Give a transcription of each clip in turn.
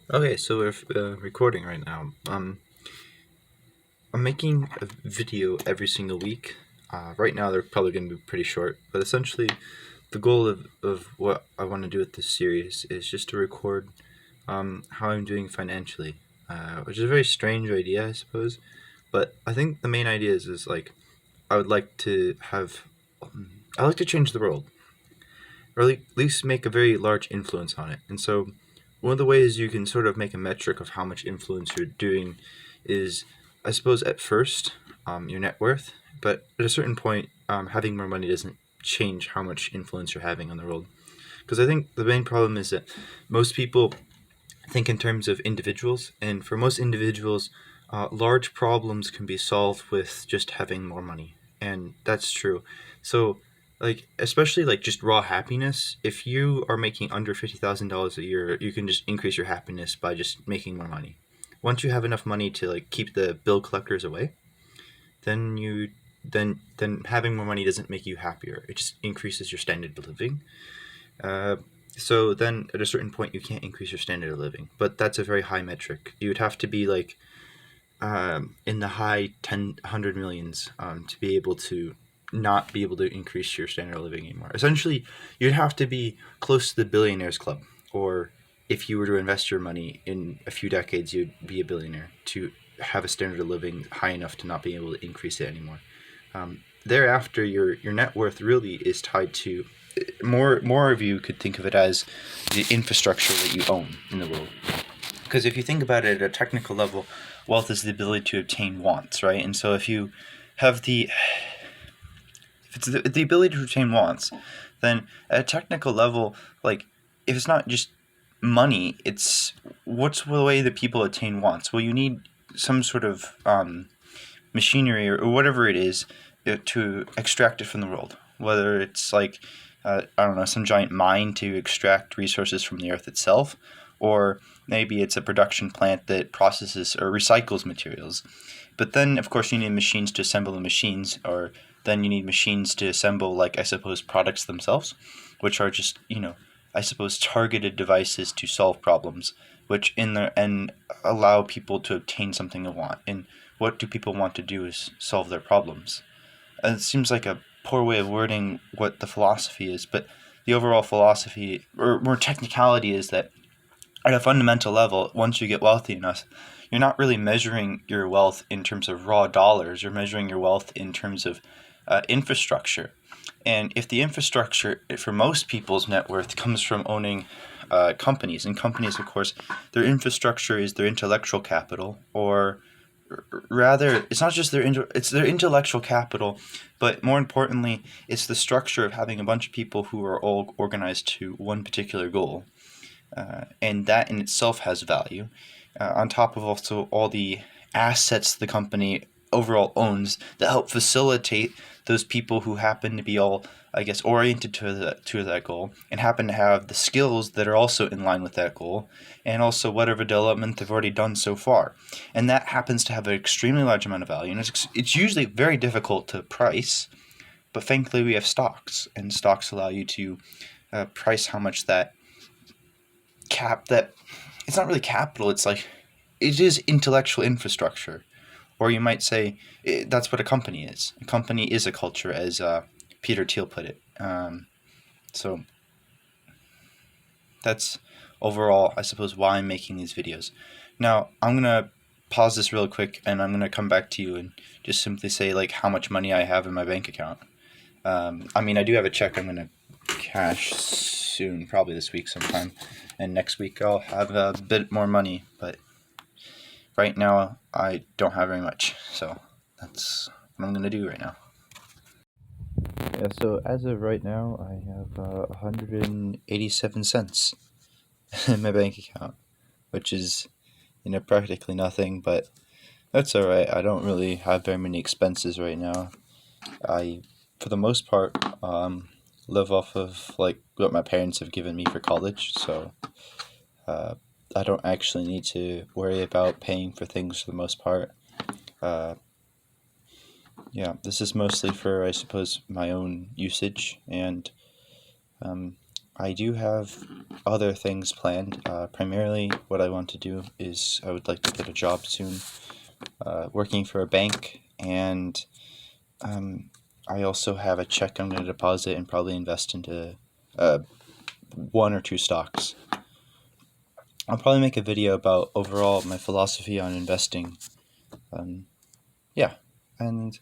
Okay, so we're recording right now. I'm making a video every single week. Right now, they're probably going to be pretty short, but essentially, the goal of what I want to do with this series is just to record how I'm doing financially, which is a very strange idea, I suppose. But I think the main idea is like I would like to have, I like to change the world, or at least make a very large influence on it. And so, one of the ways you can sort of make a metric of how much influence you're doing is, I suppose, at first, your net worth. But at a certain point, having more money doesn't change how much influence you're having on the world. Because I think the main problem is that most people think in terms of individuals, and for most individuals, large problems can be solved with just having more money, and that's true. So, like especially like just raw happiness. If you are making under $50,000 a year, you can just increase your happiness by just making more money. Once you have enough money to like keep the bill collectors away, then then having more money doesn't make you happier. It just increases your standard of living. Uh, so then at a certain point, you can't increase your standard of living, but that's a very high metric. You would have to be like in the high 100 millions to be able to not be able to increase your standard of living anymore. Essentially, you'd have to be close to the billionaires club, or if you were to invest your money in a few decades, you'd be a billionaire to have a standard of living high enough to not be able to increase it anymore. Thereafter, your net worth really is tied to more of you could think of it as the infrastructure that you own in the world. Because if you think about it at a technical level, wealth is the ability to obtain wants, right? And so if you have if it's the ability to obtain wants, then at a technical level, like if it's not just money, it's what's the way that people attain wants? Well, you need some sort of machinery or whatever it is to extract it from the world. Whether it's like I don't know, some giant mine to extract resources from the earth itself, or maybe it's a production plant that processes or recycles materials. But then, of course, you need machines to assemble the machines, or then you need machines to assemble, like, I suppose, products themselves, which are just, I suppose, targeted devices to solve problems, which in the end allow people to obtain something they want. And what do people want to do is solve their problems. And it seems like a poor way of wording what the philosophy is, but the overall philosophy, or more technicality, is that at a fundamental level, once you get wealthy enough, you're not really measuring your wealth in terms of raw dollars. You're measuring your wealth in terms of infrastructure. And if the infrastructure for most people's net worth comes from owning companies, and companies, of course, their infrastructure is their intellectual capital, or rather, it's not just it's their intellectual capital, but more importantly, it's the structure of having a bunch of people who are all organized to one particular goal. And that in itself has value. On top of also all the assets the company overall owns that help facilitate those people who happen to be all, I guess, oriented to that goal and happen to have the skills that are also in line with that goal, and also whatever development they've already done so far. And that happens to have an extremely large amount of value, and it's usually very difficult to price, but thankfully we have stocks, and stocks allow you to price how much that it's not really capital, it's like it is intellectual infrastructure. Or you might say that's what a company is. A company is a culture, as Peter Thiel put it. So that's overall, I suppose, why I'm making these videos. Now, I'm going to pause this real quick, and I'm going to come back to you and just simply say like how much money I have in my bank account. I mean, I do have a check I'm going to cash soon, probably this week sometime. And next week I'll have a bit more money, but right now I don't have very much. So that's what I'm going to do right now. Yeah, so as of right now, I have 187 cents in my bank account, which is, practically nothing, but that's all right. I don't really have very many expenses right now. I, for the most part, live off of like what my parents have given me for college, so I don't actually need to worry about paying for things for the most part. Uh, yeah, this is mostly for, I suppose, my own usage, and I do have other things planned. Primarily, what I want to do is I would like to get a job soon, working for a bank, and I also have a check I'm going to deposit and probably invest into uh, one or two stocks. I'll probably make a video about overall my philosophy on investing. Yeah, and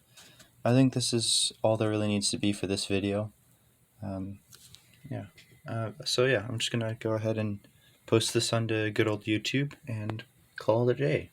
I think this is all there really needs to be for this video. Yeah. So yeah, I'm just gonna go ahead and post this onto good old YouTube and call it a day.